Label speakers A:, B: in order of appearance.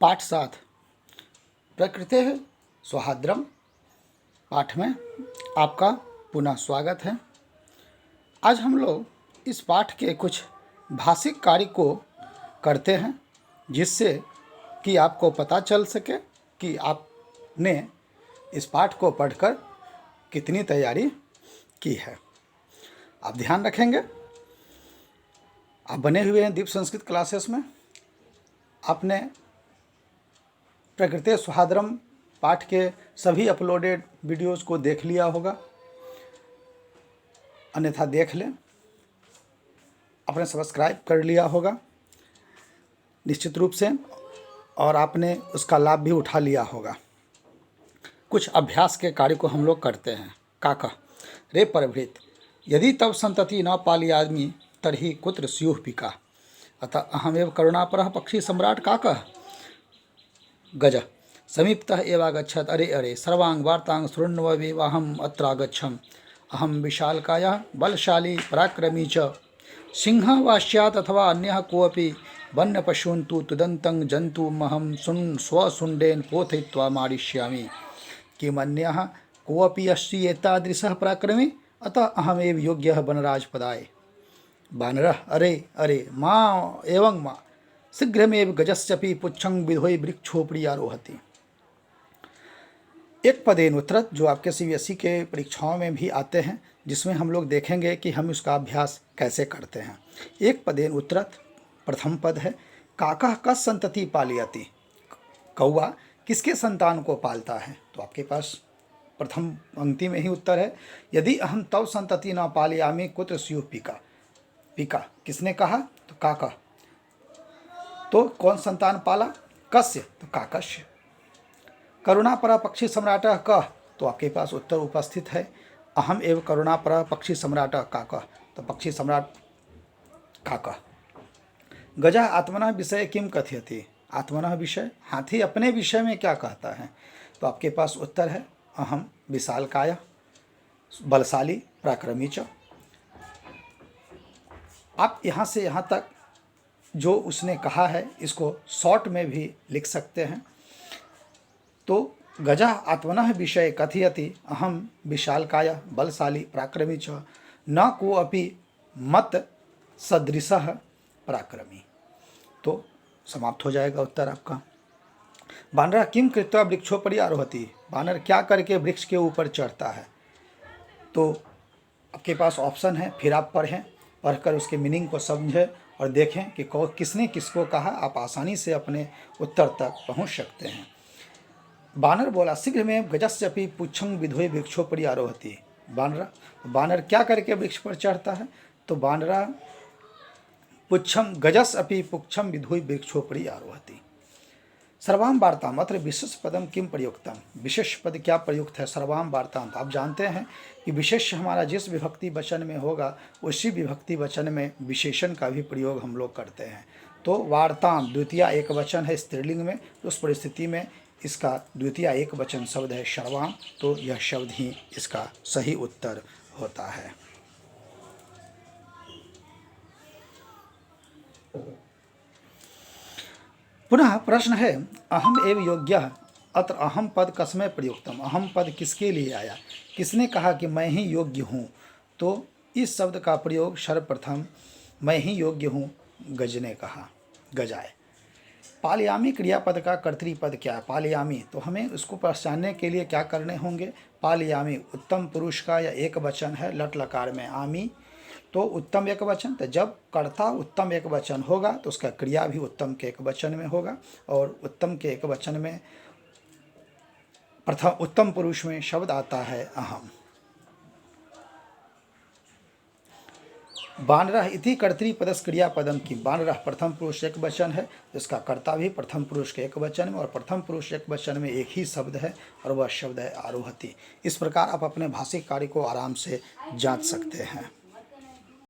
A: पाठ 7 प्रकृते स्वाहाद्रम पाठ में आपका पुनः स्वागत है। आज हम लोग इस पाठ के कुछ भाषिक कार्य को करते हैं जिससे कि आपको पता चल सके कि आपने इस पाठ को पढ़कर कितनी तैयारी की है। आप ध्यान रखेंगे, आप बने हुए हैं दीप संस्कृत क्लासेस में। आपने प्रकृते स्वाहाद्रम पाठ के सभी अपलोडेड वीडियोस को देख लिया होगा, अन्यथा देख लें। आपने सब्सक्राइब कर लिया होगा निश्चित रूप से, और आपने उसका लाभ भी उठा लिया होगा। कुछ अभ्यास के कार्य को हम लोग करते हैं। काका रे परभृत यदि तब संतति न पालयामि तर्हि कुत्र स्युः पिका अतः अहमेव करुणापरः पक्षी सम्राट काकः गज समीपतः एवागच्छत् अरे अरे सर्वांग वार्तांग शृण्ववेवाहम् अत्रागच्छम् अहम विशालकायः बलशाली पराक्रमी च सिंहः वा स्यात् अथवा अन्यः कोऽपि वन्यपशून् तु तुदन्तं जन्तुमहं स्वशुण्डेन पोथयित्वा मारिष्यामि किमन्यः कोऽपि अस्ति एतादृशः पराक्रमी अतः अहमेव योग्यः वनराजपदाय। वानरः अरे अरे माँ एवं माँ शीघ्रमेव गजस्यपि पुच्छं विधोय वृक्षोपरि आरोहति। एक पदेन उत्तरत जो आपके सीबीएसई के परीक्षाओं में भी आते हैं, जिसमें हम लोग देखेंगे कि हम उसका अभ्यास कैसे करते हैं। एक पदेन उत्तरत प्रथम पद है काका का संतति पालयति, कौवा किसके संतान को पालता है। तो आपके पास प्रथम पंक्ति में ही उत्तर है यदि अहम तव संतति न पालयामि कुत्र स्युः पिका। पिका किसने कहा? तो काका। तो कौन संतान पाला? कस्य? तो काकस्य। करुणापरा पक्षी सम्राटः कः? तो आपके पास उत्तर उपस्थित है अहम एव करुणापरा पक्षी सम्राटः काकः। तो पक्षी सम्राट काका। गजा आत्मनः विषय किम कथयति? आत्मनः विषय, हाथी अपने विषय में क्या कहता है? तो आपके पास उत्तर है अहम विशालकाय बलशाली पराक्रमी च। आप यहाँ से यहाँ तक जो उसने कहा है इसको शॉर्ट में भी लिख सकते हैं। तो गजा आत्मनः विषय कथयति अहम विशालकाय बलशाली पराक्रमी च न कोऽपि मत सदृशः पराक्रमी। तो समाप्त हो जाएगा उत्तर आपका। वानरः किम कृत्वा वृक्षोपरि आरोहति? वानर क्या करके वृक्ष के ऊपर चढ़ता है? तो आपके पास ऑप्शन है, फिर आप पढ़कर उसके मीनिंग को समझें और देखें कि किसने किसको कहा। आप आसानी से अपने उत्तर तक पहुंच सकते हैं। वानर बोला शीघ्र में गजस्यपि पुच्छं विधोय वृक्षोपरि आरोहति। वानर क्या करके वृक्ष पर चढ़ता है? तो वानरा पुच्छम गजस अपि पुच्छम विधोय वृक्षोपरि आरोहति। सर्वाम वार्ताम अत्र विशेष पदम किम प्रयुक्तम? विशेष पद क्या प्रयुक्त है? सर्वाम वार्ताम। आप जानते हैं कि विशेष हमारा जिस विभक्ति वचन में होगा उसी विभक्ति वचन में विशेषण का भी प्रयोग हम लोग करते हैं। तो वार्ताम द्वितीय एक वचन है स्त्रीलिंग में, उस परिस्थिति में इसका द्वितीय एक वचन शब्द है सर्वाम। तो यह शब्द ही इसका सही उत्तर होता है। पुनः प्रश्न है अहम एव योग्यः अत्र अहम पद कस्मै प्रयुक्तम? अहम पद किसके लिए आया? किसने कहा कि मैं ही योग्य हूँ? तो इस शब्द का प्रयोग सर्वप्रथम मैं ही योग्य हूँ गज ने कहा, गजाए। पालयामी क्रियापद का कर्तृपद क्या है? पालयामी। तो हमें उसको पहचानने के लिए क्या करने होंगे? पालयामी उत्तम पुरुष का या एक वचन है लट लकार में आमी, तो उत्तम एक वचन। तो जब कर्ता उत्तम एक वचन होगा तो उसका क्रिया भी उत्तम के एक वचन में होगा, और उत्तम के एक वचन में प्रथम उत्तम पुरुष में शब्द आता है अहम। वानरः इति कर्तृपदस्य क्रियापदम की। वानरः प्रथम पुरुष एक वचन है, इसका कर्ता भी प्रथम पुरुष के एक वचन में, और प्रथम पुरुष एक वचन में एक ही शब्द है और वह शब्द है आरोहति। इस प्रकार आप अपने भाषिक कार्य को आराम से जांच सकते हैं।